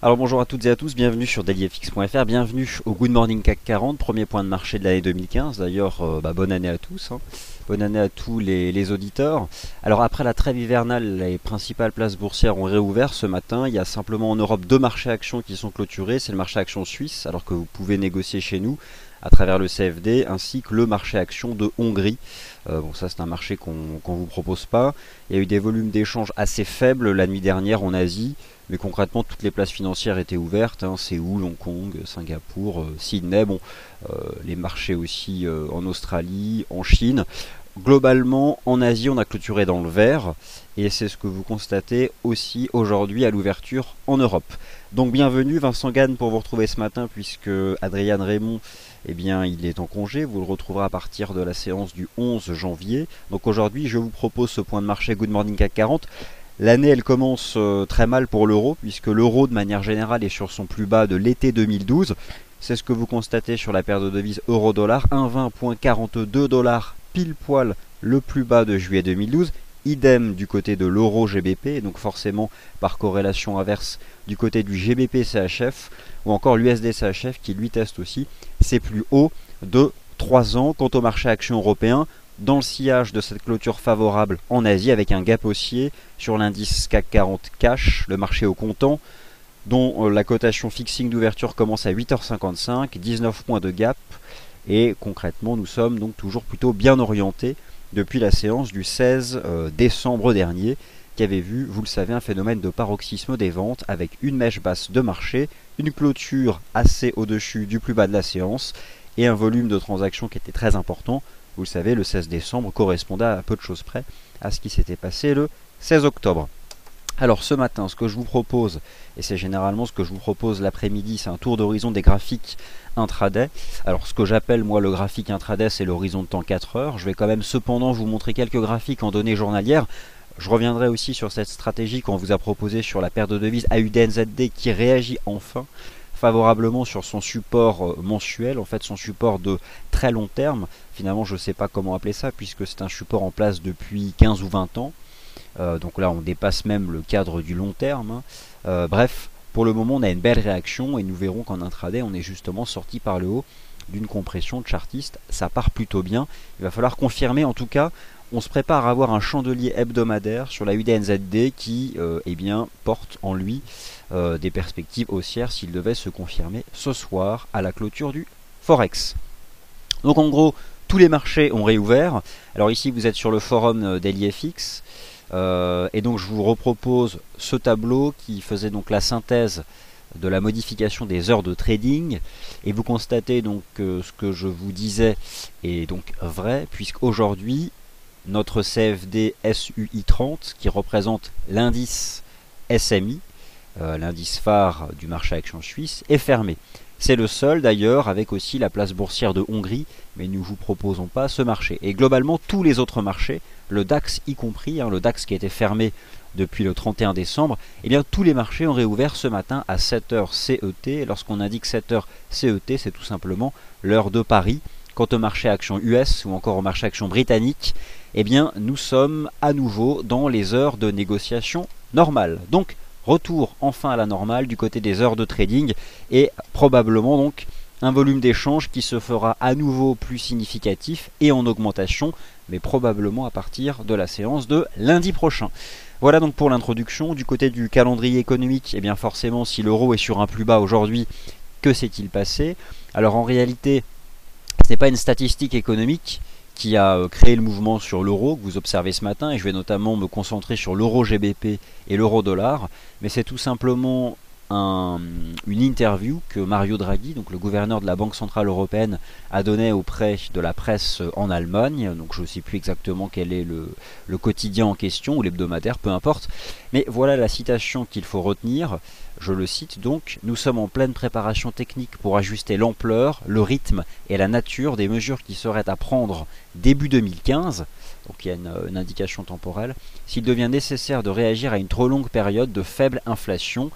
Alors bonjour à toutes et à tous, bienvenue sur dailyfx.fr, bienvenue au Good Morning CAC 40, premier point de marché de l'année 2015. D'ailleurs, bonne année à tous, hein. Bonne année à tous les auditeurs. Alors après la trêve hivernale, les principales places boursières ont réouvert ce matin. Il y a simplement en Europe deux marchés actions qui sont clôturés. C'est le marché actions suisse, alors que vous pouvez négocier chez nous à travers le CFD, ainsi que le marché actions de Hongrie. Bon, ça c'est un marché qu'on vous propose pas. Il y a eu des volumes d'échanges assez faibles la nuit dernière en Asie. Mais concrètement, toutes les places financières étaient ouvertes, hein, Séoul, Hong Kong, Singapour, Sydney, bon, les marchés aussi en Australie, en Chine. Globalement, en Asie, on a clôturé dans le vert, et c'est ce que vous constatez aussi aujourd'hui à l'ouverture en Europe. Donc bienvenue, Vincent Gann pour vous retrouver ce matin, puisque Adrien Raymond, eh bien, il est en congé, vous le retrouverez à partir de la séance du 11 janvier. Donc aujourd'hui, je vous propose ce point de marché Good Morning CAC 40. L'année, elle commence très mal pour l'euro, puisque l'euro, de manière générale, est sur son plus bas de l'été 2012. C'est ce que vous constatez sur la paire de devises euro-dollar, 1,20.42 $, pile poil le plus bas de juillet 2012. Idem du côté de l'euro GBP, donc forcément par corrélation inverse du côté du GBP CHF, ou encore l'USD CHF qui lui teste aussi ses plus hauts de 3 ans. Quant au marché action européen, dans le sillage de cette clôture favorable en Asie, avec un gap haussier sur l'indice CAC 40 Cash, le marché au comptant, dont la cotation fixing d'ouverture commence à 8h55, 19 points de gap, et concrètement nous sommes donc toujours plutôt bien orientés depuis la séance du 16 décembre dernier, qui avait vu, vous le savez, un phénomène de paroxysme des ventes avec une mèche basse de marché, une clôture assez au-dessus du plus bas de la séance, et un volume de transactions qui était très important. Vous le savez, le 16 décembre correspondait à peu de choses près à ce qui s'était passé le 16 octobre. Alors ce matin, ce que je vous propose, et c'est généralement ce que je vous propose l'après-midi, c'est un tour d'horizon des graphiques intraday. Alors ce que j'appelle moi le graphique intraday, c'est l'horizon de temps 4 heures. Je vais quand même cependant vous montrer quelques graphiques en données journalières. Je reviendrai aussi sur cette stratégie qu'on vous a proposée sur la paire de devises AUDNZD qui réagit enfin favorablement sur son support mensuel, en fait son support de très long terme. Finalement, je ne sais pas comment appeler ça, puisque c'est un support en place depuis 15 ou 20 ans. Donc là, on dépasse même le cadre du long terme, hein. Bref, pour le moment, on a une belle réaction, et nous verrons qu'en intraday, on est justement sorti par le haut d'une compression chartiste. Ça part plutôt bien. Il va falloir confirmer, en tout cas, on se prépare à avoir un chandelier hebdomadaire sur la UDNZD qui eh bien, porte en lui des perspectives haussières s'il devait se confirmer ce soir à la clôture du Forex. Donc en gros, tous les marchés ont réouvert. Alors ici, vous êtes sur le forum dailyfx, et donc je vous repropose ce tableau qui faisait donc la synthèse de la modification des heures de trading, et vous constatez donc que ce que je vous disais est donc vrai, puisqu'aujourd'hui notre CFD SUI 30, qui représente l'indice SMI, l'indice phare du marché action suisse, est fermé. C'est le seul d'ailleurs, avec aussi la place boursière de Hongrie, mais nous ne vous proposons pas ce marché. Et globalement, tous les autres marchés, le DAX y compris, hein, le DAX qui a été fermé depuis le 31 décembre, eh bien tous les marchés ont réouvert ce matin à 7h CET. Et lorsqu'on indique 7h CET, c'est tout simplement l'heure de Paris. Quant au marché action US ou encore au marché action britannique, eh bien nous sommes à nouveau dans les heures de négociation normales. Donc retour enfin à la normale du côté des heures de trading, et probablement donc un volume d'échange qui se fera à nouveau plus significatif et en augmentation, mais probablement à partir de la séance de lundi prochain. Voilà donc pour l'introduction. Du côté du calendrier économique, eh bien forcément si l'euro est sur un plus bas aujourd'hui, que s'est-il passé? Alors en réalité, ce n'est pas une statistique économique qui a créé le mouvement sur l'euro que vous observez ce matin, et je vais notamment me concentrer sur l'euro GBP et l'euro dollar, mais c'est tout simplement une interview que Mario Draghi, donc le gouverneur de la Banque Centrale Européenne, a donnée auprès de la presse en Allemagne. Donc je ne sais plus exactement quel est le quotidien en question, ou l'hebdomadaire, peu importe. Mais voilà la citation qu'il faut retenir. Je le cite donc: nous sommes en pleine préparation technique pour ajuster l'ampleur, le rythme et la nature des mesures qui seraient à prendre début 2015. Donc il y a une indication temporelle. S'il devient nécessaire de réagir à une trop longue période de faible inflation.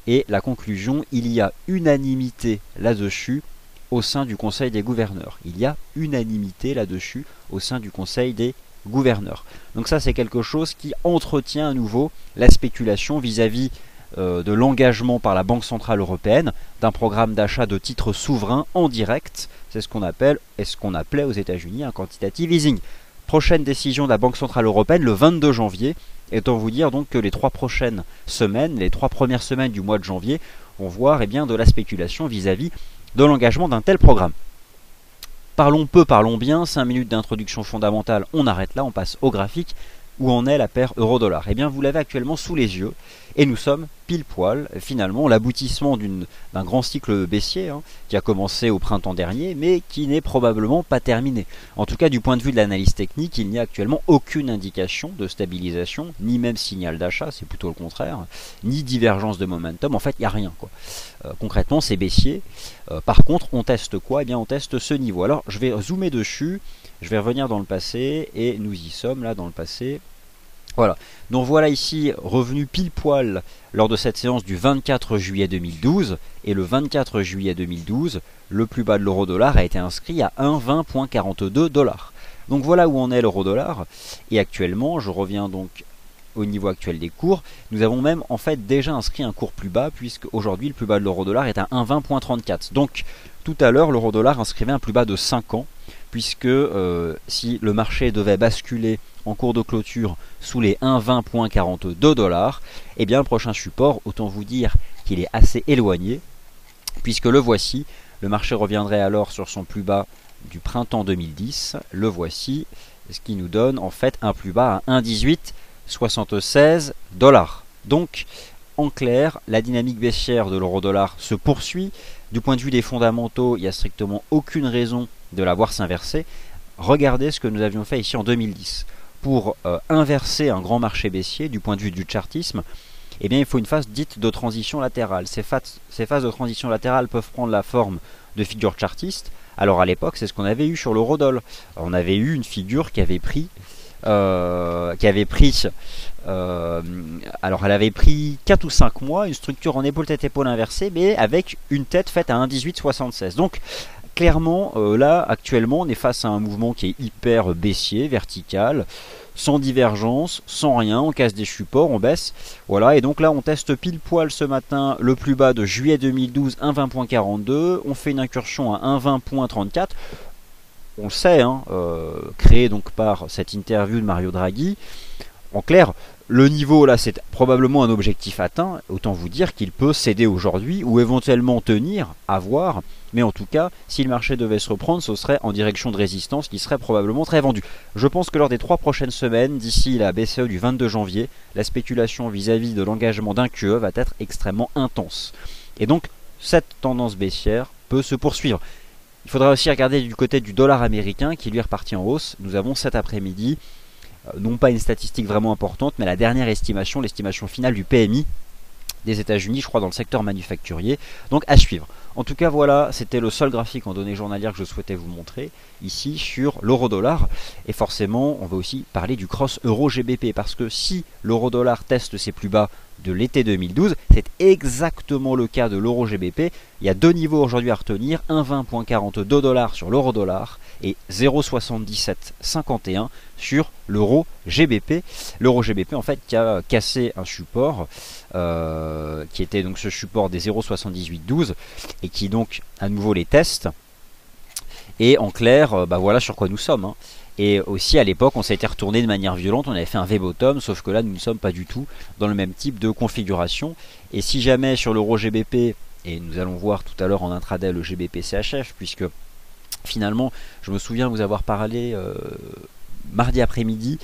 Et la conclusion, il y a unanimité là-dessus au sein du Conseil des gouverneurs. Il y a unanimité là-dessus au sein du Conseil des gouverneurs. Donc ça, c'est quelque chose qui entretient à nouveau la spéculation vis-à-vis de l'engagement par la Banque Centrale Européenne d'un programme d'achat de titres souverains en direct. C'est ce qu'on appelle, et ce qu'on appelait aux États-Unis un quantitative easing. Prochaine décision de la Banque Centrale Européenne le 22 janvier. Autant vous dire donc que les 3 prochaines semaines, les 3 premières semaines du mois de janvier, vont voir bien, de la spéculation vis-à-vis de l'engagement d'un tel programme. Parlons peu, parlons bien, 5 minutes d'introduction fondamentale, on arrête là, on passe au graphique. Où en est la paire euro-dollar? Eh bien, vous l'avez actuellement sous les yeux, et nous sommes pile poil, finalement, l'aboutissement d'un grand cycle baissier, qui a commencé au printemps dernier, mais qui n'est probablement pas terminé. En tout cas, du point de vue de l'analyse technique, il n'y a actuellement aucune indication de stabilisation, ni même signal d'achat, c'est plutôt le contraire, ni divergence de momentum, en fait, il n'y a rien, quoi. Concrètement, c'est baissier. Par contre, on teste quoi? Eh bien, on teste ce niveau. Alors, je vais zoomer dessus, je vais revenir dans le passé, et nous y sommes, là, dans le passé. Voilà, donc voilà ici, revenu pile poil lors de cette séance du 24 juillet 2012, et le 24 juillet 2012, le plus bas de l'euro-dollar a été inscrit à 1,20.42 $. Donc voilà où en est l'euro-dollar, et actuellement, je reviens donc au niveau actuel des cours, nous avons même en fait déjà inscrit un cours plus bas, puisque aujourd'hui le plus bas de l'euro-dollar est à 1,20.34. Donc tout à l'heure, l'euro-dollar inscrivait un plus bas de 5 ans, puisque si le marché devait basculer en cours de clôture sous les 1,20.42 $, et bien le prochain support, autant vous dire qu'il est assez éloigné, puisque le voici, le marché reviendrait alors sur son plus bas du printemps 2010, le voici, ce qui nous donne en fait un plus bas à 1,1876 $. Donc, en clair, la dynamique baissière de l'euro-dollar se poursuit. Du point de vue des fondamentaux, il n'y a strictement aucune raison de la voir s'inverser. Regardez ce que nous avions fait ici en 2010. Pour inverser un grand marché baissier du point de vue du chartisme, eh bien, il faut une phase dite de transition latérale. Ces phases de transition latérale peuvent prendre la forme de figures chartistes. Alors à l'époque, c'est ce qu'on avait eu sur l'eurodoll. On avait eu une figure qui avait pris... alors elle avait pris 4 ou 5 mois, une structure en épaule-tête-épaule inversée, mais avec une tête faite à 1,1876. Donc clairement, là, actuellement, on est face à un mouvement qui est hyper baissier, vertical, sans divergence, sans rien, on casse des supports, on baisse. Voilà, et donc là, on teste pile poil ce matin le plus bas de juillet 2012, 1,20.42. On fait une incursion à 1,20.34. On le sait, créé donc par cette interview de Mario Draghi. En clair, le niveau là, c'est probablement un objectif atteint. Autant vous dire qu'il peut céder aujourd'hui ou éventuellement tenir, à voir. Mais en tout cas, si le marché devait se reprendre, ce serait en direction de résistance qui serait probablement très vendue. Je pense que lors des 3 prochaines semaines, d'ici la BCE du 22 janvier, la spéculation vis-à-vis de l'engagement d'un QE va être extrêmement intense. Et donc, cette tendance baissière peut se poursuivre. Il faudra aussi regarder du côté du dollar américain qui lui est reparti en hausse. Nous avons cet après-midi, non pas une statistique vraiment importante, mais la dernière estimation, l'estimation finale du PMI des États-Unis, je crois dans le secteur manufacturier. Donc à suivre. En tout cas voilà, c'était le seul graphique en données journalières que je souhaitais vous montrer ici sur l'euro-dollar. Et forcément, on va aussi parler du cross euro-GBP parce que si l'euro-dollar teste ses plus bas de l'été 2012, c'est exactement le cas de l'euro-GBP. Il y a 2 niveaux aujourd'hui à retenir, 1,20.42 $ sur l'euro-dollar et 0,7751 sur l'euro-GBP. L'euro-GBP en fait qui a cassé un support qui était donc ce support des 0,7812 et qui donc à nouveau les teste. Et en clair, voilà sur quoi nous sommes. Et aussi à l'époque, on s'était retourné de manière violente, on avait fait un V-bottom, sauf que là, nous ne sommes pas du tout dans le même type de configuration. Et si jamais sur l'euro GBP, et nous allons voir tout à l'heure en intraday le GBP CHF, puisque finalement, je me souviens vous avoir parlé mardi après-midi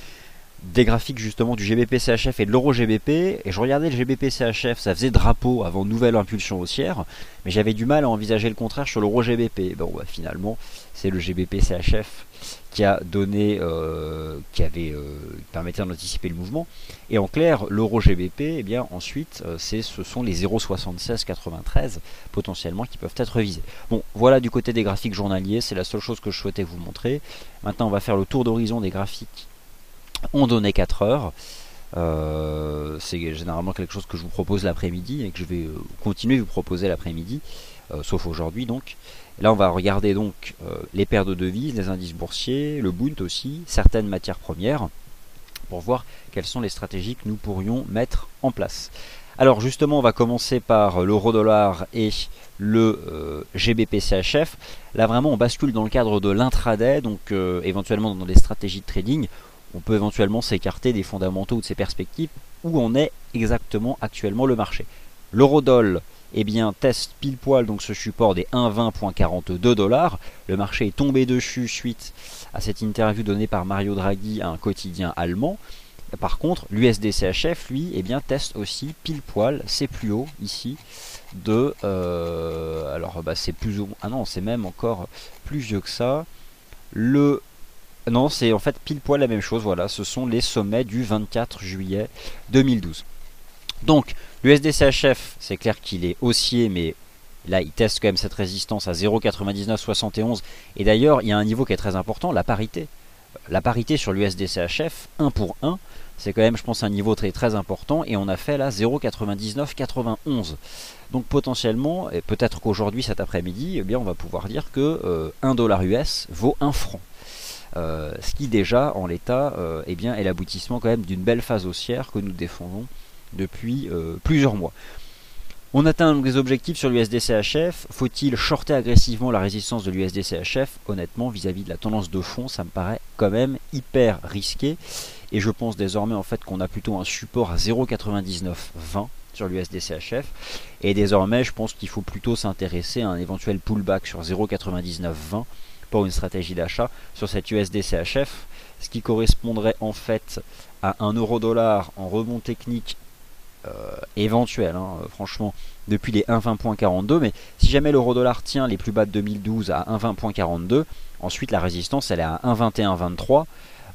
des graphiques justement du GBP CHF et de l'euro GBP, et je regardais le GBP CHF, ça faisait drapeau avant nouvelle impulsion haussière, mais j'avais du mal à envisager le contraire sur l'euro GBP. Bon, finalement, c'est le GBP CHF qui a donné, permettait d'anticiper le mouvement. Et en clair, l'euro GBP, eh bien ensuite, ce sont les 0,7693 potentiellement qui peuvent être visés. Bon, voilà du côté des graphiques journaliers, c'est la seule chose que je souhaitais vous montrer. Maintenant, on va faire le tour d'horizon des graphiques en données 4 heures. C'est généralement quelque chose que je vous propose l'après-midi et que je vais continuer de vous proposer l'après-midi, sauf aujourd'hui donc. Là on va regarder donc les paires de devises, les indices boursiers, le Bund aussi, certaines matières premières. pour voir quelles sont les stratégies que nous pourrions mettre en place. Alors justement, on va commencer par l'euro-dollar et le GBP-CHF. Là vraiment, on bascule dans le cadre de l'intraday, donc éventuellement dans des stratégies de trading. On peut éventuellement s'écarter des fondamentaux ou de ses perspectives où on est exactement actuellement le marché. L'euro-dollar teste pile poil donc ce support des 1,20.42 $. Le marché est tombé dessus suite à cette interview donnée par Mario Draghi à un quotidien allemand. Par contre, l'USD-CHF, lui, teste aussi pile poil, c'est plus haut ici de... c'est plus ou... Ah non, c'est même encore plus vieux que ça. Non, c'est en fait pile poil la même chose, voilà, ce sont les sommets du 24 juillet 2012. Donc, l'USD-CHF, c'est clair qu'il est haussier, mais là, il teste quand même cette résistance à 0,9971. Et d'ailleurs, il y a un niveau qui est très important, la parité. La parité sur l'USD-CHF, 1 pour 1, c'est quand même, je pense, un niveau très très important. Et on a fait là 0,9991. Donc potentiellement, et peut-être qu'aujourd'hui, cet après-midi, on va pouvoir dire que 1 dollar US vaut 1 franc. Ce qui déjà, en l'état, est l'aboutissement quand même d'une belle phase haussière que nous défendons depuis plusieurs mois. On atteint donc des objectifs sur l'USD-CHF. Faut-il shorter agressivement la résistance de l'USD-CHF? Honnêtement, vis-à-vis de la tendance de fond, ça me paraît quand même hyper risqué. Et je pense désormais en fait qu'on a plutôt un support à 0,9920 sur l'USD-CHF. Et désormais, je pense qu'il faut plutôt s'intéresser à un éventuel pullback sur 0,9920 pour une stratégie d'achat sur cette USD-CHF. Ce qui correspondrait en fait à un euro-dollar en rebond technique éventuel, franchement, depuis les 1,20.42. Mais si jamais l'euro-dollar tient les plus bas de 2012 à 1,20.42, ensuite la résistance elle est à 1,2123.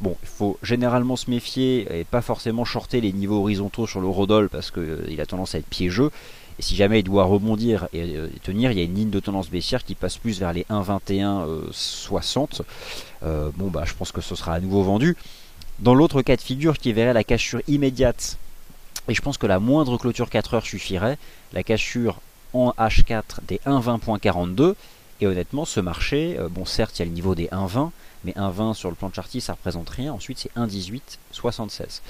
Bon, il faut généralement se méfier et pas forcément shorter les niveaux horizontaux sur l'euro-dollar parce qu'il a tendance à être piégeux. Et si jamais il doit rebondir et tenir, il y a une ligne de tendance baissière qui passe plus vers les 1,2160. Je pense que ce sera à nouveau vendu. Dans l'autre cas de figure qui verrait la cassure immédiate, et je pense que la moindre clôture 4 heures suffirait, la cassure en H4 des 1,20.42, et honnêtement ce marché, certes il y a le niveau des 1,20, mais 1,20 sur le plan de chartier ça représente rien, ensuite c'est 1,1876.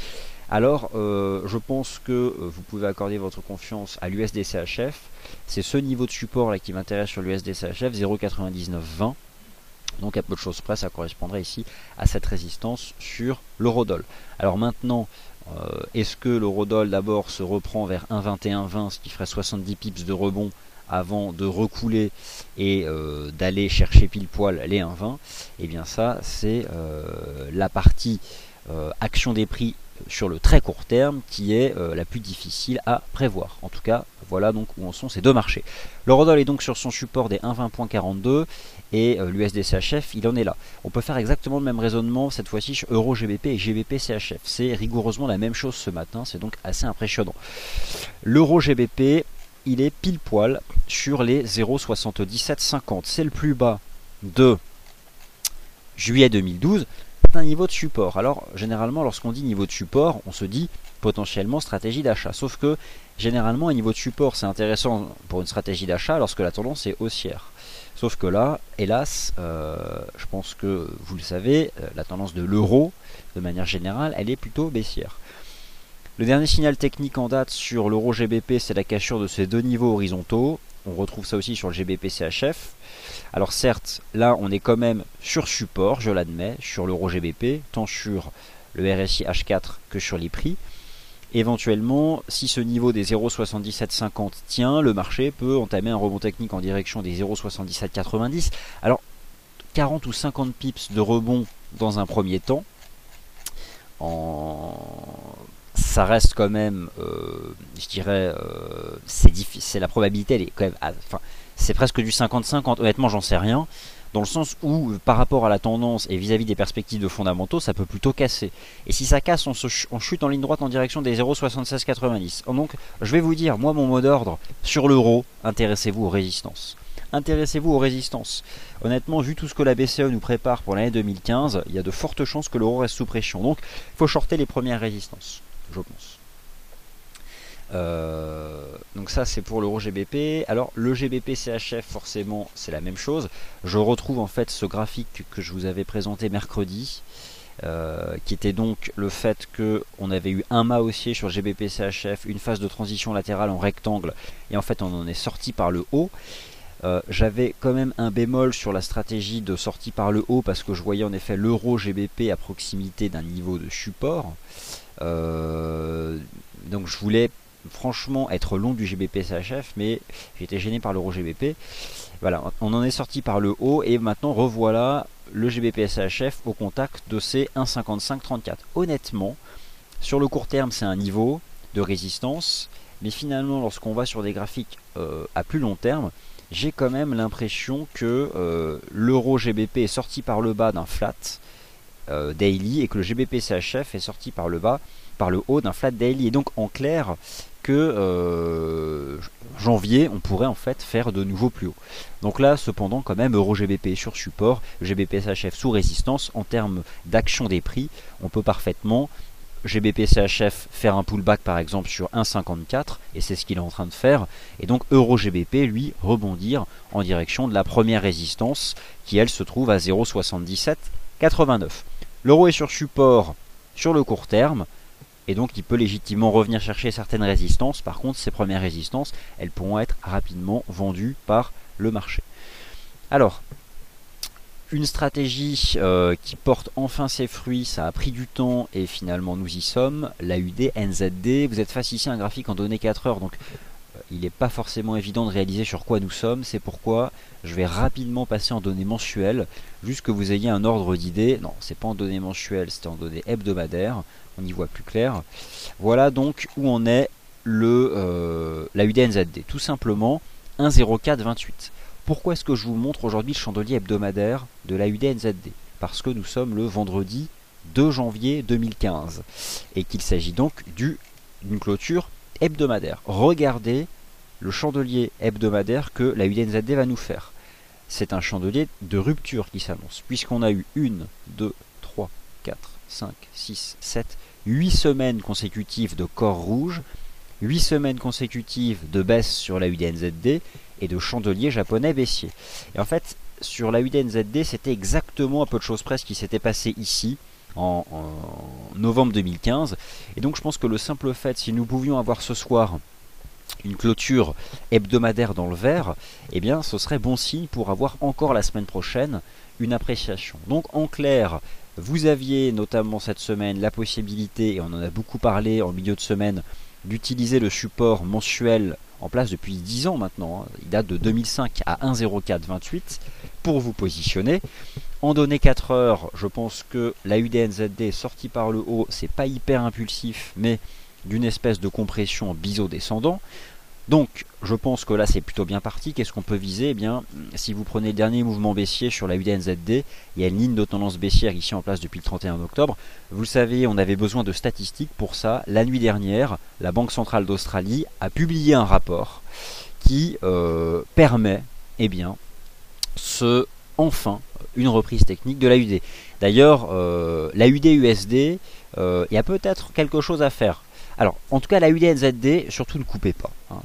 Alors je pense que vous pouvez accorder votre confiance à l'USD-CHF, c'est ce niveau de support là qui m'intéresse sur l'USD-CHF, 0,9920. Donc à peu de choses près, ça correspondrait ici à cette résistance sur l'euro-dollar. Alors maintenant, est-ce que l'euro-dollar d'abord se reprend vers 1,2120, ce qui ferait 70 pips de rebond avant de recouler et d'aller chercher pile poil les 1,20? Et bien ça, c'est la partie action des prix sur le très court terme qui est la plus difficile à prévoir. En tout cas, voilà donc où en sont ces deux marchés. L'euro-dollar est donc sur son support des 1,20.42 et l'USD-CHF il en est là. On peut faire exactement le même raisonnement cette fois-ci sur Euro-GBP et GBP-CHF. C'est rigoureusement la même chose ce matin, c'est donc assez impressionnant. L'Euro-GBP il est pile poil sur les 0,7750. C'est le plus bas de juillet 2012. Un niveau de support. Alors généralement lorsqu'on dit niveau de support, on se dit potentiellement stratégie d'achat. Sauf que généralement un niveau de support c'est intéressant pour une stratégie d'achat lorsque la tendance est haussière. Sauf que là, hélas, je pense que vous le savez, la tendance de l'euro, de manière générale, elle est plutôt baissière. Le dernier signal technique en date sur l'euro GBP, c'est la cassure de ces deux niveaux horizontaux. On retrouve ça aussi sur le GBP CHF. Alors certes, là on est quand même sur support, je l'admets, sur l'euro GBP, tant sur le RSI H4 que sur les prix. Éventuellement, si ce niveau des 0,7750 tient, le marché peut entamer un rebond technique en direction des 0,7790. Alors 40 ou 50 pips de rebond dans un premier temps, ça reste quand même, je dirais, c'est la probabilité, elle est quand même, c'est presque du 50-50, honnêtement j'en sais rien, dans le sens où par rapport à la tendance et vis-à-vis des perspectives de fondamentaux, ça peut plutôt casser. Et si ça casse, on chute en ligne droite en direction des 0,7690. Donc je vais vous dire, moi mon mot d'ordre sur l'euro, intéressez-vous aux résistances. Intéressez-vous aux résistances. Honnêtement, vu tout ce que la BCE nous prépare pour l'année 2015, il y a de fortes chances que l'euro reste sous pression. Donc il faut shorter les premières résistances, je pense. Donc ça c'est pour l'euro GBP. Alors le GBP CHF forcément c'est la même chose. Je retrouve en fait ce graphique que je vous avais présenté mercredi qui était donc le fait que on avait eu un mât haussier sur GBP/CHF, une phase de transition latérale en rectangle, et en fait on en est sorti par le haut. J'avais quand même un bémol sur la stratégie de sortie par le haut parce que je voyais en effet l'euro GBP à proximité d'un niveau de support. Donc je voulais franchement être long du GBP/CHF, mais j'étais gêné par l'euro GBP. Voilà, on en est sorti par le haut et maintenant revoilà le GBP/CHF au contact de ces 1,5534. Honnêtement, sur le court terme, c'est un niveau de résistance, mais finalement, lorsqu'on va sur des graphiques à plus long terme, j'ai quand même l'impression que l'euro GBP est sorti par le bas d'un flat daily et que le GBP/CHF est sorti par le haut d'un flat daily. Et donc en clair que janvier on pourrait en fait faire de nouveaux plus hauts. Donc là cependant quand même euro GBP sur support, GBP/CHF sous résistance. En termes d'action des prix, on peut parfaitement GBP/CHF faire un pullback par exemple sur 1,54 et c'est ce qu'il est en train de faire, et donc euro GBP lui rebondir en direction de la première résistance qui elle se trouve à 0,7789. L'euro est sur support sur le court terme et donc il peut légitimement revenir chercher certaines résistances. Par contre ces premières résistances elles pourront être rapidement vendues par le marché. Alors une stratégie qui porte enfin ses fruits, ça a pris du temps et finalement nous y sommes. L'AUD NZD, vous êtes face ici à un graphique en données 4 heures, donc il n'est pas forcément évident de réaliser sur quoi nous sommes. C'est pourquoi je vais rapidement passer en données mensuelles, juste que vous ayez un ordre d'idée. Non, c'est pas en données mensuelles, c'est en données hebdomadaires, on y voit plus clair. Voilà donc où en est l'AUD NZD, tout simplement 1,0428. Pourquoi est-ce que je vous montre aujourd'hui le chandelier hebdomadaire de l'AUD NZD? Parce que nous sommes le vendredi 2 janvier 2015 et qu'il s'agit donc d'une clôture hebdomadaire. Regardez le chandelier hebdomadaire que l'AUD NZD va nous faire. C'est un chandelier de rupture qui s'annonce, puisqu'on a eu 1, 2, 3, 4, 5, 6, 7, 8 semaines consécutives de corps rouge, 8 semaines consécutives de baisse sur l'AUD NZD et de chandelier japonais baissier. Et en fait, sur l'AUD NZD, c'était exactement à peu de choses près ce qui s'était passé ici en novembre 2015. Et donc je pense que le simple fait, si nous pouvions avoir ce soir une clôture hebdomadaire dans le vert, eh bien ce serait bon signe pour avoir encore la semaine prochaine une appréciation. Donc en clair, vous aviez notamment cette semaine la possibilité, et on en a beaucoup parlé en milieu de semaine, d'utiliser le support mensuel en place depuis 10 ans maintenant, il date de 2005 à 1,0428 pour vous positionner. En données 4 heures, je pense que la UDNZD est sortie par le haut, c'est pas hyper impulsif, mais d'une espèce de compression en biseau descendant. Donc je pense que là c'est plutôt bien parti. Qu'est-ce qu'on peut viser? Eh bien, si vous prenez le dernier mouvement baissier sur la UDNZD, il y a une ligne de tendance baissière ici en place depuis le 31 octobre. Vous le savez, on avait besoin de statistiques pour ça. La nuit dernière, la Banque Centrale d'Australie a publié un rapport qui permet, eh bien, enfin une reprise technique de l'AUD. D'ailleurs, l'AUD USD, il y a peut-être quelque chose à faire. Alors, en tout cas, la UDNZD, surtout ne coupez pas. Hein,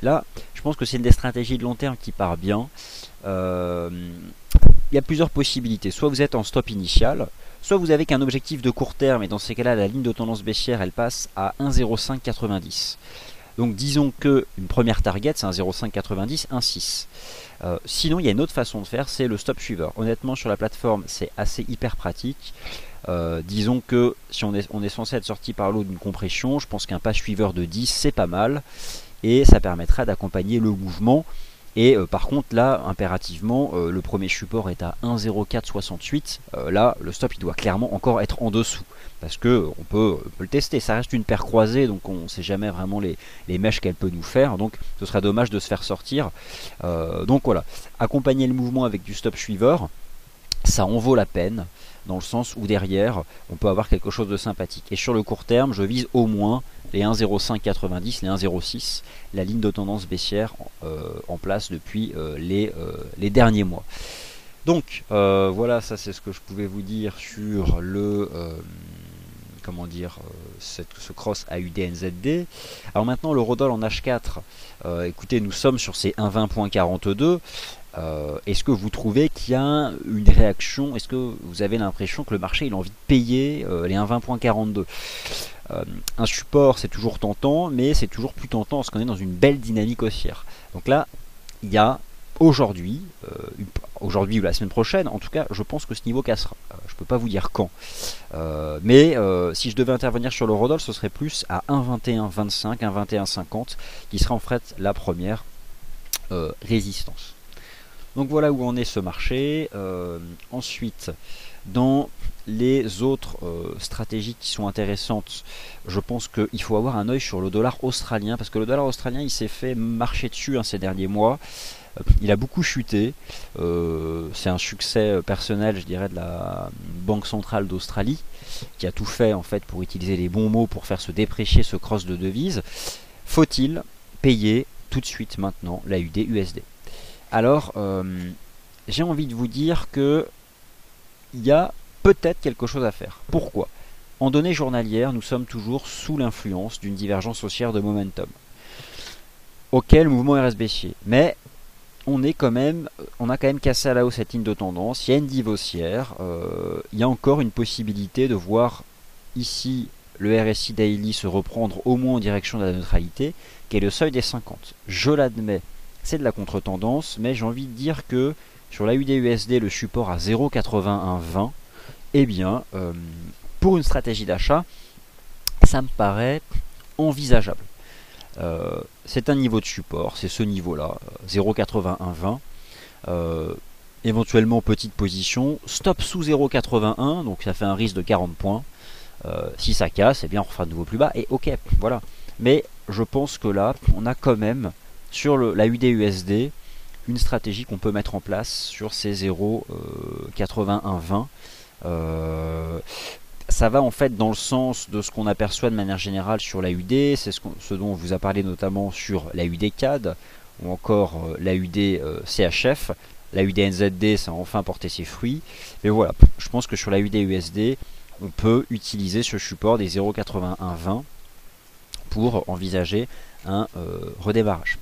là, je pense que c'est une des stratégies de long terme qui part bien. Il y a plusieurs possibilités. Soit vous êtes en stop initial, soit vous avez qu'un objectif de court terme, et dans ces cas-là, la ligne de tendance baissière, elle passe à 1,0590. Donc, disons que une première target, c'est 1,0590, 1,6. Sinon, il y a une autre façon de faire, c'est le stop suiveur. Honnêtement, sur la plateforme, c'est assez hyper pratique. Disons que si on est censé être sorti par l'eau d'une compression, je pense qu'un pas suiveur de 10 c'est pas mal et ça permettra d'accompagner le mouvement. Et par contre là impérativement le premier support est à 1,0468. Là le stop il doit clairement encore être en dessous parce que on peut le tester. Ça reste une paire croisée donc on ne sait jamais vraiment les mèches qu'elle peut nous faire, donc ce serait dommage de se faire sortir. Donc voilà, accompagner le mouvement avec du stop suiveur, ça en vaut la peine, dans le sens où derrière on peut avoir quelque chose de sympathique. Et sur le court terme, je vise au moins les 1,0590, les 1,06, la ligne de tendance baissière en place depuis les derniers mois. Donc voilà, ça c'est ce que je pouvais vous dire sur le ce cross AUD-NZD. Alors maintenant l'eurodoll en H4, écoutez, nous sommes sur ces 1,20.42. Est-ce que vous trouvez qu'il y a une réaction? Est-ce que vous avez l'impression que le marché il a envie de payer les 1,20.42? Un support c'est toujours tentant, mais c'est toujours plus tentant parce qu'on est dans une belle dynamique haussière. Donc là, il y a aujourd'hui, aujourd'hui ou la semaine prochaine, en tout cas, je pense que ce niveau cassera. Je peux pas vous dire quand. Mais si je devais intervenir sur l'eurodoll, ce serait plus à 1,2125, 1,2150, qui sera en fait la première résistance. Donc voilà où en est ce marché. Ensuite, dans les autres stratégies qui sont intéressantes, je pense qu'il faut avoir un œil sur le dollar australien, parce que le dollar australien il s'est fait marcher dessus ces derniers mois. Il a beaucoup chuté. C'est un succès personnel, je dirais, de la Banque centrale d'Australie, qui a tout fait en fait pour utiliser les bons mots pour faire se déprécier ce cross de devises. Faut-il payer tout de suite maintenant l'AUD USD? Alors, j'ai envie de vous dire que il y a peut-être quelque chose à faire. Pourquoi? En données journalières, nous sommes toujours sous l'influence d'une divergence haussière de momentum. Ok, le mouvement reste baissier, mais on a quand même cassé à la hausse cette ligne de tendance. Il y a une dive haussière. Il y a encore une possibilité de voir ici le RSI Daily se reprendre au moins en direction de la neutralité, qui est le seuil des 50. Je l'admets, c'est de la contre-tendance, mais j'ai envie de dire que sur l'AUD USD, le support à 0,8120, eh bien, pour une stratégie d'achat, ça me paraît envisageable. C'est un niveau de support, c'est ce niveau-là, 0,8120. Éventuellement petite position, stop sous 0,81, donc ça fait un risque de 40 points. Si ça casse, eh bien on refera de nouveau plus bas, et ok, voilà. Mais je pense que là, on a quand même, sur l'AUD USD, une stratégie qu'on peut mettre en place sur ces 0,8120. Ça va en fait dans le sens de ce qu'on aperçoit de manière générale sur l'AUD, c'est ce dont on vous a parlé notamment sur l'AUD CAD ou encore l'AUD CHF. L'AUD NZD, ça a enfin porté ses fruits. Mais voilà, je pense que sur l'AUD USD, on peut utiliser ce support des 0,8120 pour envisager un redémarrage.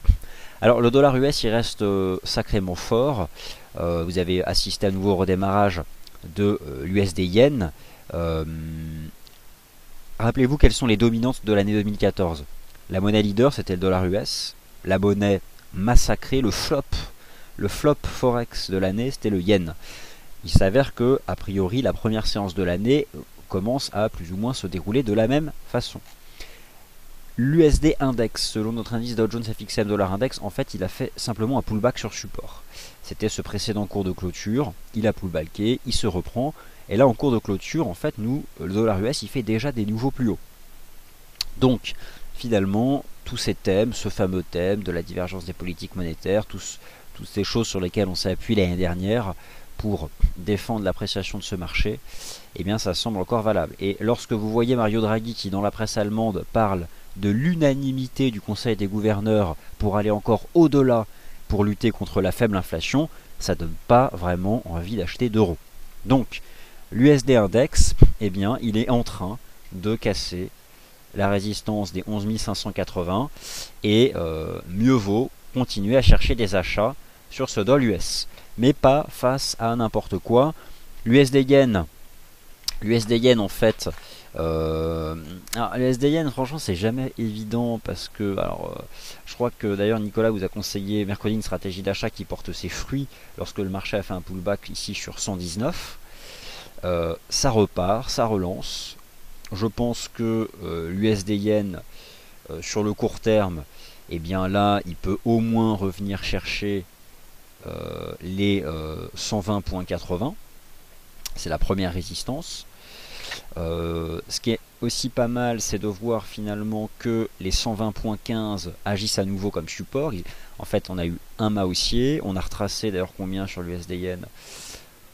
Alors le dollar US il reste sacrément fort. Vous avez assisté à nouveau au redémarrage de l'USD Yen. Rappelez-vous quelles sont les dominantes de l'année 2014. La monnaie leader c'était le dollar US. La monnaie massacrée, le flop forex de l'année c'était le yen. Il s'avère que a priori la première séance de l'année commence à plus ou moins se dérouler de la même façon. L'USD index, selon notre indice Dow Jones FXM Dollar Index, en fait il a fait simplement un pullback sur support. C'était ce précédent cours de clôture, il a pullbacké, il se reprend, et là en cours de clôture, en fait nous, le dollar US il fait déjà des nouveaux plus hauts. Donc finalement, tous ces thèmes, ce fameux thème de la divergence des politiques monétaires, toutes ces choses sur lesquelles on s'est appuyé l'année dernière pour défendre l'appréciation de ce marché, eh bien ça semble encore valable. Et lorsque vous voyez Mario Draghi qui dans la presse allemande parle de l'unanimité du Conseil des gouverneurs pour aller encore au-delà pour lutter contre la faible inflation, ça ne donne pas vraiment envie d'acheter d'euros. Donc l'USD index, eh bien, il est en train de casser la résistance des 11 580 et mieux vaut continuer à chercher des achats sur ce doll US, mais pas face à n'importe quoi. L'USD Yen en fait, l'USD Yen franchement c'est jamais évident parce que, je crois que d'ailleurs Nicolas vous a conseillé mercredi une stratégie d'achat qui porte ses fruits lorsque le marché a fait un pullback ici sur 119. Ça repart, ça relance. Je pense que l'USD Yen sur le court terme, eh bien là il peut au moins revenir chercher les 120.80. C'est la première résistance. Ce qui est aussi pas mal, c'est de voir finalement que les 120.15 agissent à nouveau comme support. En fait, on a eu un mât haussier. On a retracé d'ailleurs combien sur l'USD Yen?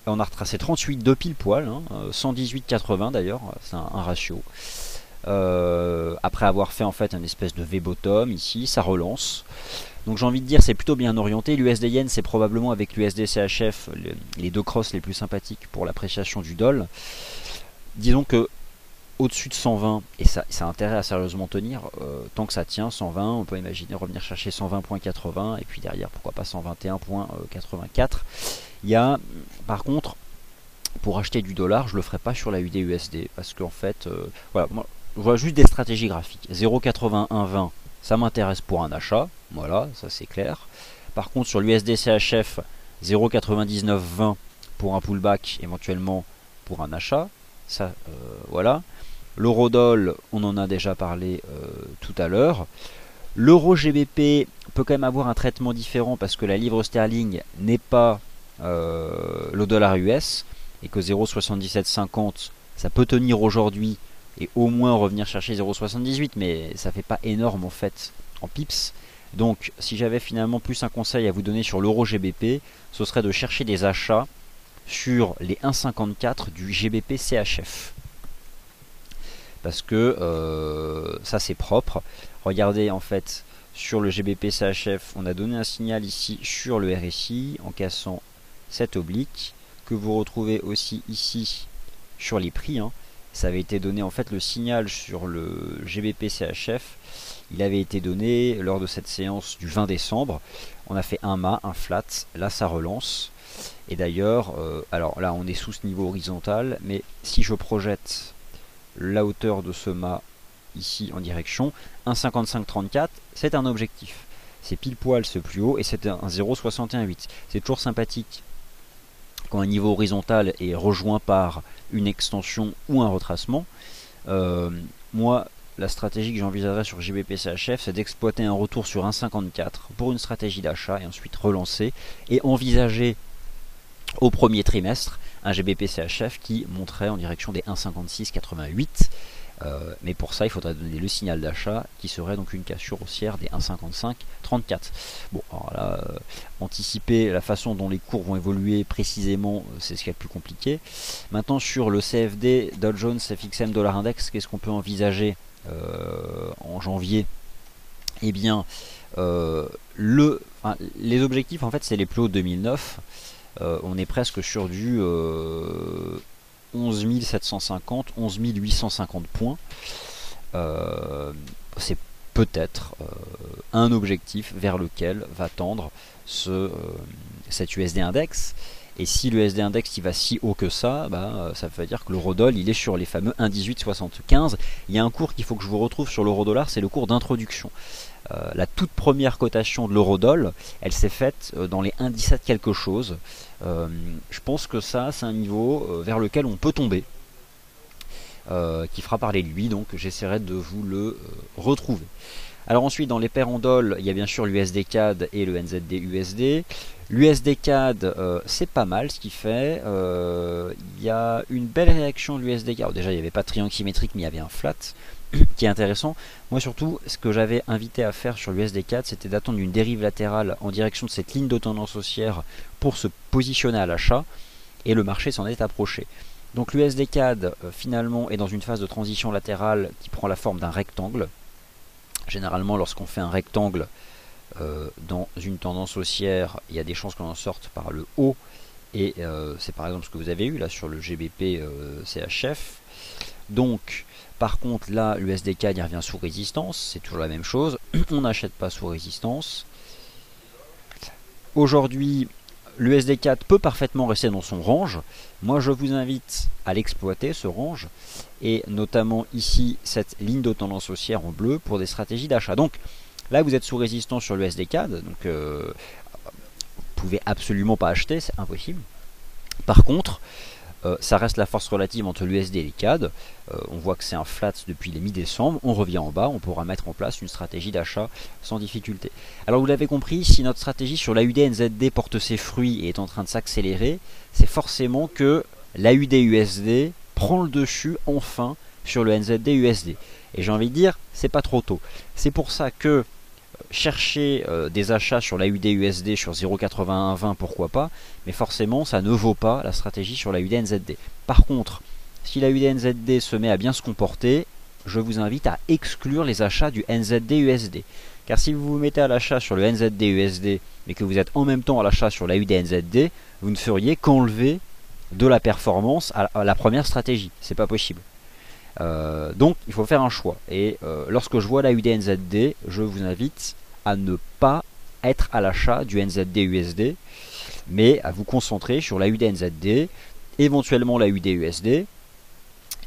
On a retracé 38 de pile poil, 118,80 d'ailleurs, c'est un ratio. Après avoir fait en fait un espèce de V-bottom ici, ça relance. Donc j'ai envie de dire c'est plutôt bien orienté. L'USD Yen c'est probablement avec l'USD CHF les deux crosses les plus sympathiques pour l'appréciation du doll. Disons que au-dessus de 120, et ça a intérêt à sérieusement tenir, tant que ça tient 120, on peut imaginer revenir chercher 120.80, et puis derrière, pourquoi pas 121.84. Il y a, par contre, pour acheter du dollar, je le ferai pas sur la UD/USD, parce qu'en fait, voilà, moi, je vois juste des stratégies graphiques. 0,8120, ça m'intéresse pour un achat, voilà, ça c'est clair. Par contre, sur l'USD/CHF, 0,9920 pour un pullback, éventuellement pour un achat, ça, voilà. L'euro-doll, on en a déjà parlé tout à l'heure. L'euro GBP peut quand même avoir un traitement différent parce que la livre sterling n'est pas le dollar US, et que 0,7750 ça peut tenir aujourd'hui et au moins revenir chercher 0,78, mais ça fait pas énorme en fait en pips. Donc si j'avais finalement plus un conseil à vous donner sur l'euro GBP, ce serait de chercher des achats sur les 1,54 du GBP CHF, parce que ça c'est propre. Regardez, en fait, sur le GBP CHF, on a donné un signal ici sur le RSI en cassant cette oblique, que vous retrouvez aussi ici sur les prix, hein. Ça avait été donné, en fait, le signal sur le GBP CHF, il avait été donné lors de cette séance du 20 décembre. On a fait un mât, un flat, là ça relance. Et d'ailleurs, alors là on est sous ce niveau horizontal, mais si je projette la hauteur de ce mât ici en direction 1,5534, c'est un objectif. C'est pile poil ce plus haut et c'est un 0,618. C'est toujours sympathique quand un niveau horizontal est rejoint par une extension ou un retracement. Moi, la stratégie que j'envisagerais sur GBP CHF, c'est d'exploiter un retour sur 1,54 pour une stratégie d'achat et ensuite relancer et envisager au premier trimestre un GBP CHF qui monterait en direction des 1,5688. Mais pour ça, il faudrait donner le signal d'achat qui serait donc une cassure haussière des 1,5534. Bon, alors là, anticiper la façon dont les cours vont évoluer précisément, c'est ce qui est le plus compliqué. Maintenant, sur le CFD, Dow Jones, FXM, Dollar Index, qu'est-ce qu'on peut envisager en janvier? Eh bien, les objectifs, en fait, c'est les plus hauts de 2009. On est presque sur du 11 750, 11 850 points. C'est peut-être un objectif vers lequel va tendre cet USD index. Et si le USD index il va si haut que ça, ça veut dire que l'euro-dollar il est sur les fameux 1,1875. Il y a un cours qu'il faut que je vous retrouve sur l'euro-dollar, c'est le cours d'introduction. La toute première cotation de l'euro-dollar, elle s'est faite dans les 1,17 quelque chose. Je pense que ça, c'est un niveau vers lequel on peut tomber, qui fera parler de lui, donc j'essaierai de vous le retrouver. Alors ensuite, dans les paires en doll, il y a bien sûr l'USD CAD et le NZD USD. L'USD CAD, c'est pas mal ce qu'il fait. Il y a une belle réaction de l'USD CAD. Alors déjà, il n'y avait pas de triangle symétrique, mais il y avait un flat qui est intéressant. Moi surtout, ce que j'avais invité à faire sur l'USD CAD, c'était d'attendre une dérive latérale en direction de cette ligne de tendance haussière pour se positionner à l'achat, et le marché s'en est approché. Donc l'USD CAD finalement est dans une phase de transition latérale qui prend la forme d'un rectangle. Généralement, lorsqu'on fait un rectangle dans une tendance haussière, il y a des chances qu'on en sorte par le haut, et c'est par exemple ce que vous avez eu là sur le GBP CHF. Donc par contre là, l'USD CAD il revient sous résistance, c'est toujours la même chose, on n'achète pas sous résistance. Aujourd'hui, l'USD CAD peut parfaitement rester dans son range. Moi je vous invite à l'exploiter, ce range, et notamment ici cette ligne de tendance haussière en bleu pour des stratégies d'achat. Donc là vous êtes sous résistance sur l'USD CAD, donc vous pouvez absolument pas acheter, c'est impossible. Par contre, ça reste la force relative entre l'USD et les CAD. On voit que c'est un flat depuis les mi-décembre. On revient en bas, on pourra mettre en place une stratégie d'achat sans difficulté. Alors vous l'avez compris, si notre stratégie sur l'AUD-NZD porte ses fruits et est en train de s'accélérer, c'est forcément que l'AUD-USD prend le dessus enfin sur le NZD-USD. Et j'ai envie de dire, c'est pas trop tôt. C'est pour ça que chercher des achats sur l'AUD-USD sur 0,8120, pourquoi pas, mais forcément ça ne vaut pas la stratégie sur l'AUD-NZD. Par contre, si l'AUD-NZD se met à bien se comporter, je vous invite à exclure les achats du NZD-USD. Car si vous vous mettez à l'achat sur le NZD-USD, mais que vous êtes en même temps à l'achat sur l'AUD-NZD, vous ne feriez qu'enlever de la performance à la première stratégie. C'est pas possible. Donc il faut faire un choix. Et lorsque je vois la UDNZD, je vous invite à ne pas être à l'achat du NZD USD, mais à vous concentrer sur la UDNZD, éventuellement la UDUSD,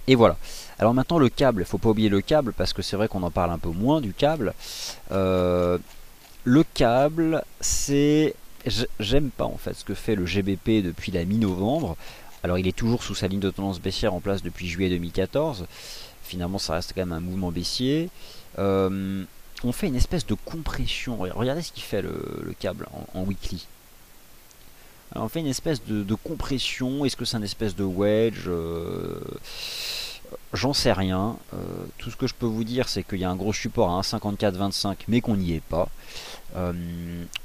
et voilà. Alors maintenant le câble, il ne faut pas oublier le câble, parce que c'est vrai qu'on en parle un peu moins du câble. Le câble, c'est... J'aime pas en fait ce que fait le GBP depuis la mi-novembre. Alors il est toujours sous sa ligne de tendance baissière en place depuis juillet 2014. Finalement ça reste quand même un mouvement baissier. On fait une espèce de compression. Regardez ce qu'il fait le câble en weekly. Alors on fait une espèce de compression. Est-ce que c'est une espèce de wedge? J'en sais rien. Tout ce que je peux vous dire, c'est qu'il y a un gros support à 1,5425, mais qu'on n'y est pas.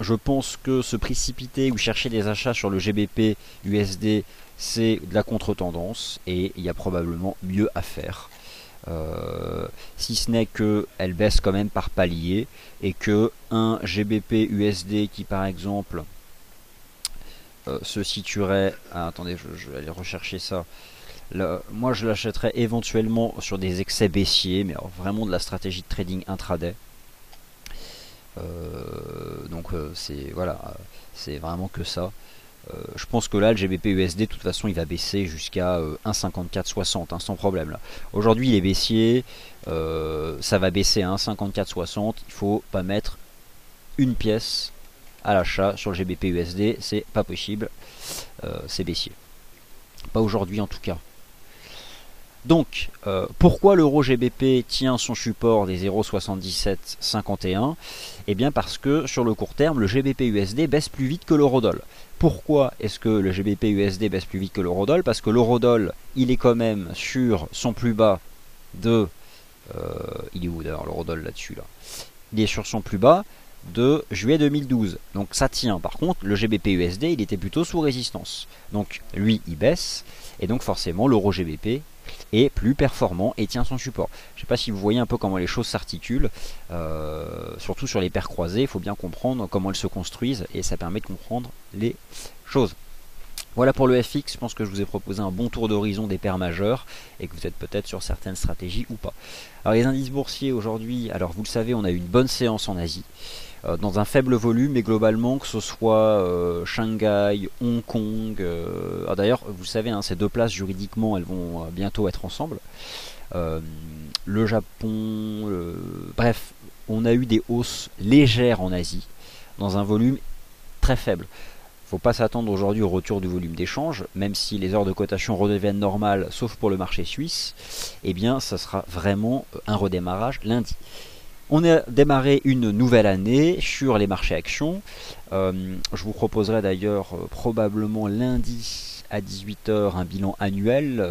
Je pense que se précipiter ou chercher des achats sur le GBP USD, c'est de la contre-tendance, et il y a probablement mieux à faire. Si ce n'est qu'elle baisse quand même par palier, et que un GBP USD qui par exemple se situerait... Ah, attendez, je vais aller rechercher ça. Là, moi je l'achèterais éventuellement sur des excès baissiers, mais alors vraiment de la stratégie de trading intraday. Donc c'est voilà, c'est vraiment que ça. Je pense que là le GBP USD de toute façon il va baisser jusqu'à 1,5460 hein, sans problème là. Aujourd'hui il est baissier, ça va baisser à 1,5460. Il faut pas mettre une pièce à l'achat sur le GBP USD, c'est pas possible, c'est baissier. Pas aujourd'hui en tout cas. Donc, pourquoi l'euro GBP tient son support des 0,7751? Eh bien parce que sur le court terme, le GBP USD baisse plus vite que l'eurodoll. Pourquoi est-ce que le GBP USD baisse plus vite que l'eurodoll? Parce que l'eurodoll, il est quand même sur son plus bas de... il est où d'ailleurs l'eurodoll là-dessus là? Il est sur son plus bas de juillet 2012. Donc ça tient. Par contre, le GBP USD, il était plutôt sous résistance. Donc lui, il baisse. Et donc forcément, l'euro GBP est plus performant et tient son support. Je ne sais pas si vous voyez un peu comment les choses s'articulent, surtout sur les paires croisées, il faut bien comprendre comment elles se construisent et ça permet de comprendre les choses. Voilà pour le FX, je pense que je vous ai proposé un bon tour d'horizon des paires majeures et que vous êtes peut-être sur certaines stratégies ou pas. Alors les indices boursiers aujourd'hui, alors vous le savez, on a eu une bonne séance en Asie. Dans un faible volume, mais globalement, que ce soit Shanghai, Hong Kong, d'ailleurs, vous savez, hein, ces deux places juridiquement, elles vont bientôt être ensemble. Le Japon, bref, on a eu des hausses légères en Asie, dans un volume très faible. Il ne faut pas s'attendre aujourd'hui au retour du volume d'échange, même si les heures de cotation redeviennent normales, sauf pour le marché suisse, eh bien, ça sera vraiment un redémarrage lundi. On a démarré une nouvelle année sur les marchés actions. Je vous proposerai d'ailleurs probablement lundi à 18 h un bilan annuel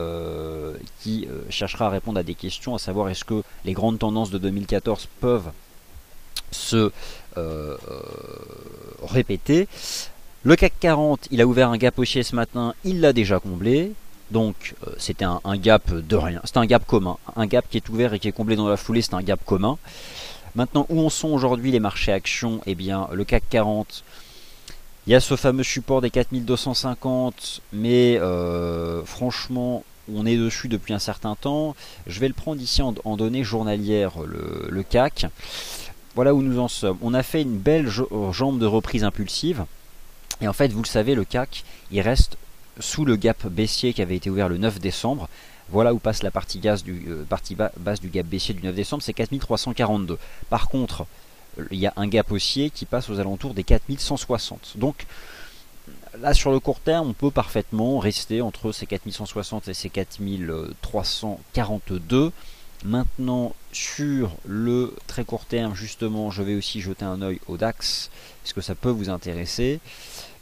qui cherchera à répondre à des questions, à savoir est-ce que les grandes tendances de 2014 peuvent se répéter. Le CAC 40, il a ouvert un gap haussier ce matin, il l'a déjà comblé. Donc c'était un gap de rien, c'est un gap commun, un gap qui est ouvert et qui est comblé dans la foulée, c'est un gap commun. Maintenant, où en sont aujourd'hui les marchés actions? Eh bien, le CAC 40, il y a ce fameux support des 4250, mais franchement, on est dessus depuis un certain temps. Je vais le prendre ici en données journalières, le CAC. Voilà où nous en sommes. On a fait une belle jambe de reprise impulsive. Et en fait, vous le savez, le CAC, il reste sous le gap baissier qui avait été ouvert le 9 décembre. Voilà où passe la partie basse du gap baissier du 9 décembre, c'est 4342. Par contre, il y a un gap haussier qui passe aux alentours des 4160. Donc là, sur le court terme, on peut parfaitement rester entre ces 4160 et ces 4342. Maintenant, sur le très court terme, justement, je vais aussi jeter un œil au DAX, parce que ça peut vous intéresser.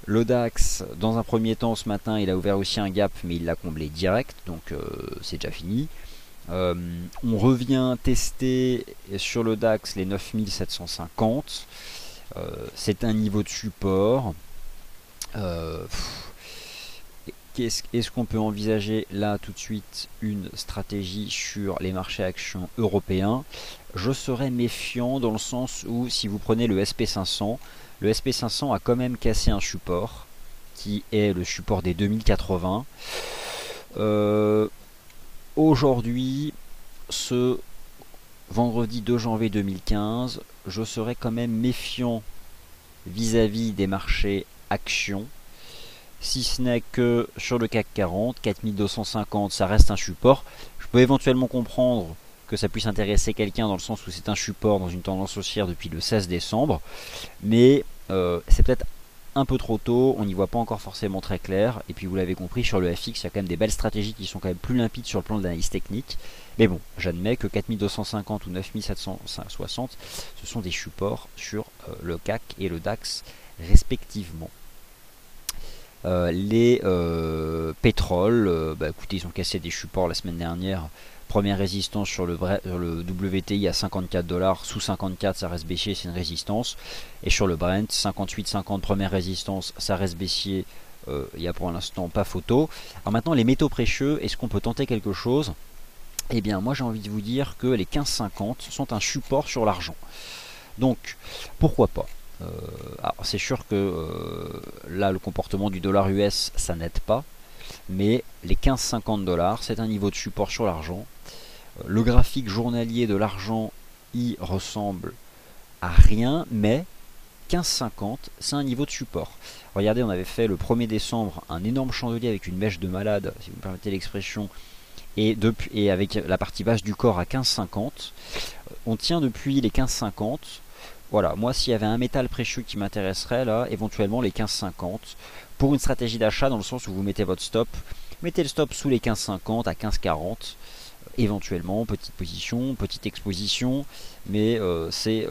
Le DAX, dans un premier temps, ce matin, il a ouvert aussi un gap, mais il l'a comblé direct, donc c'est déjà fini. On revient tester sur le DAX les 9750. C'est un niveau de support. Est-ce qu'on peut envisager là tout de suite une stratégie sur les marchés actions européens? Je serais méfiant dans le sens où si vous prenez le SP500, le SP500 a quand même cassé un support qui est le support des 2080. Aujourd'hui, ce vendredi 2 janvier 2015, je serai quand même méfiant vis-à-vis des marchés actions, si ce n'est que sur le CAC 40, 4250, ça reste un support. Je peux éventuellement comprendre que ça puisse intéresser quelqu'un dans le sens où c'est un support dans une tendance haussière depuis le 16 décembre, mais c'est peut-être un peu trop tôt, on n'y voit pas encore forcément très clair, et puis vous l'avez compris, sur le FX, il y a quand même des belles stratégies qui sont quand même plus limpides sur le plan de l'analyse technique, mais bon, j'admets que 4250 ou 9760, ce sont des supports sur le CAC et le DAX respectivement. Les pétroles, écoutez, ils ont cassé des supports la semaine dernière. Première résistance sur le WTI à 54 $, sous 54 ça reste baissier, c'est une résistance. Et sur le Brent, 58,50 première résistance, ça reste baissier, il n'y a pour l'instant pas photo. Alors maintenant les métaux précieux, est-ce qu'on peut tenter quelque chose? Eh bien moi j'ai envie de vous dire que les 15,50 sont un support sur l'argent. Donc pourquoi pas? Alors c'est sûr que là le comportement du dollar US ça n'aide pas, mais les 15,50 $, c'est un niveau de support sur l'argent. Le graphique journalier de l'argent y ressemble à rien, mais 15,50 c'est un niveau de support. Regardez, on avait fait le 1er décembre un énorme chandelier avec une mèche de malade, si vous me permettez l'expression, et avec la partie basse du corps à 15,50. On tient depuis les 15,50. Voilà, moi s'il y avait un métal précieux qui m'intéresserait là, éventuellement les 15,50 pour une stratégie d'achat dans le sens où vous mettez votre stop, mettez le stop sous les 15,50 à 15,40, éventuellement petite position, petite exposition, mais c'est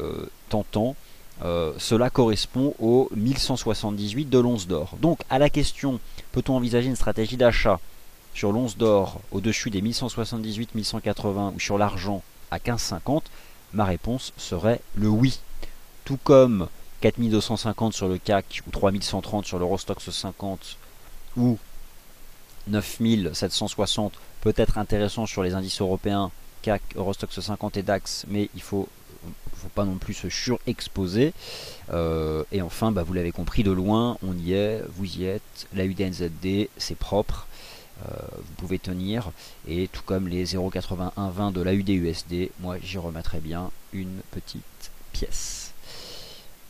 tentant. Cela correspond au 1178 de l'once d'or. Donc à la question, peut-on envisager une stratégie d'achat sur l'once d'or au-dessus des 1178, 1180 ou sur l'argent à 15,50, ma réponse serait le oui. Tout comme 4250 sur le CAC ou 3130 sur l'Eurostoxx 50 ou 9760 peut être intéressant sur les indices européens CAC, Eurostoxx 50 et DAX, mais il faut pas non plus se surexposer. Et enfin, vous l'avez compris, de loin, on y est, vous y êtes, la UDNZD, c'est propre. Vous pouvez tenir, et tout comme les 0,8120 de la UDUSD, moi j'y remettrai bien une petite pièce.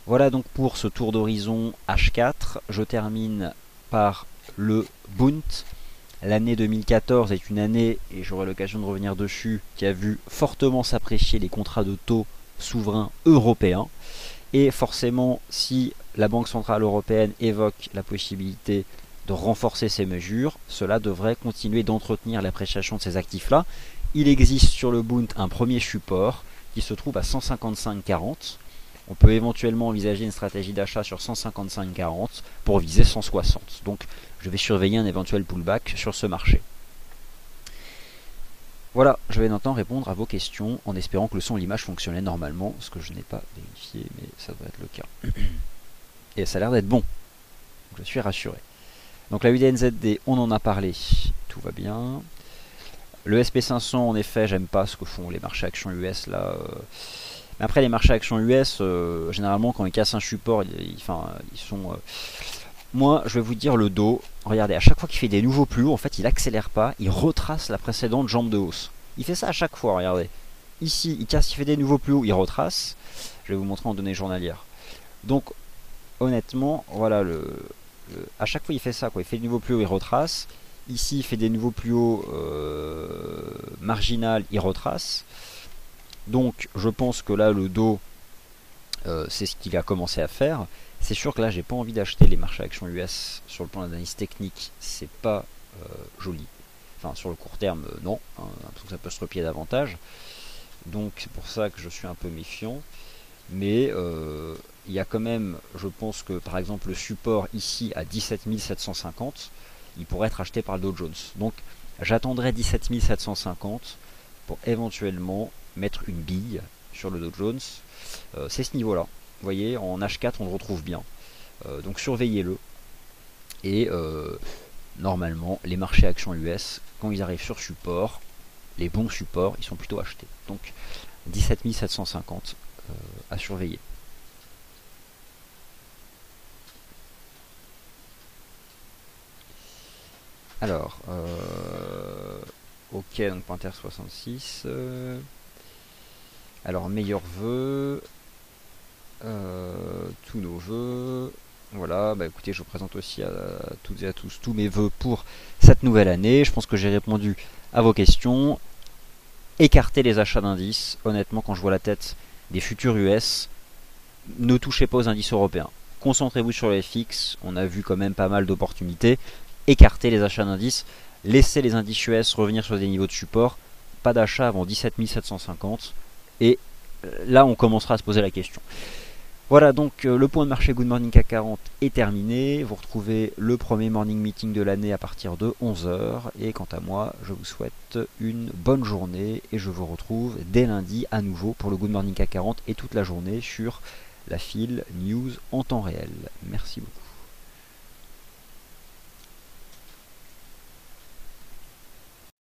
Voilà donc pour ce tour d'horizon H4. Je termine par le Bund. L'année 2014 est une année, et j'aurai l'occasion de revenir dessus, qui a vu fortement s'apprécier les contrats de taux souverains européens. Et forcément, si la Banque Centrale Européenne évoque la possibilité de renforcer ces mesures, cela devrait continuer d'entretenir l'appréciation de ces actifs-là. Il existe sur le Bund un premier support qui se trouve à 155,40. On peut éventuellement envisager une stratégie d'achat sur 155,40 pour viser 160. Donc je vais surveiller un éventuel pullback sur ce marché. Voilà, je vais maintenant répondre à vos questions en espérant que le son et l'image fonctionnaient normalement, ce que je n'ai pas vérifié, mais ça doit être le cas. Et ça a l'air d'être bon. Donc je suis rassuré. Donc la UDNZD, on en a parlé, tout va bien. Le SP500, en effet, j'aime pas ce que font les marchés actions US là. Mais après les marchés actions US, généralement quand ils cassent un support, ils sont... Moi, je vais vous dire le dos. Regardez, à chaque fois qu'il fait des nouveaux plus hauts, en fait, il accélère pas, il retrace la précédente jambe de hausse. Il fait ça à chaque fois, regardez. Ici, il casse, il fait des nouveaux plus hauts, il retrace. Je vais vous montrer en données journalières. Donc, honnêtement, voilà, à chaque fois, il fait ça, quoi. Il fait des nouveaux plus hauts, il retrace. Ici, il fait des nouveaux plus hauts marginal, il retrace. Donc, je pense que là, le dos, c'est ce qu'il a commencé à faire. C'est sûr que là, j'ai pas envie d'acheter les marchés actions US sur le plan d'analyse technique. C'est pas joli. Enfin, sur le court terme, non. Hein, parce que ça peut se replier davantage. Donc, c'est pour ça que je suis un peu méfiant. Mais il y a quand même, je pense que par exemple, le support ici à 17 750, il pourrait être acheté par le Dow Jones. Donc, j'attendrai 17 750 pour éventuellement mettre une bille sur le Dow Jones. C'est ce niveau-là. Vous voyez, en H4, on le retrouve bien. Donc surveillez-le. Et normalement, les marchés actions US, quand ils arrivent sur support, les bons supports, ils sont plutôt achetés. Donc 17 750 à surveiller. Alors, Ok, donc Panther 66. Alors, meilleurs vœux. Tous nos vœux. Voilà, bah écoutez, je vous présente aussi à toutes et à tous tous mes vœux pour cette nouvelle année. Je pense que j'ai répondu à vos questions. Écartez les achats d'indices. Honnêtement, quand je vois la tête des futurs US, ne touchez pas aux indices européens. Concentrez-vous sur les FX. On a vu quand même pas mal d'opportunités. Écartez les achats d'indices. Laissez les indices US revenir sur des niveaux de support. Pas d'achat avant 17 750. Et là, on commencera à se poser la question. Voilà, donc le point de marché Good Morning CAC 40 est terminé. Vous retrouvez le premier morning meeting de l'année à partir de 11 h. Et quant à moi, je vous souhaite une bonne journée et je vous retrouve dès lundi à nouveau pour le Good Morning CAC 40 et toute la journée sur la file news en temps réel. Merci beaucoup.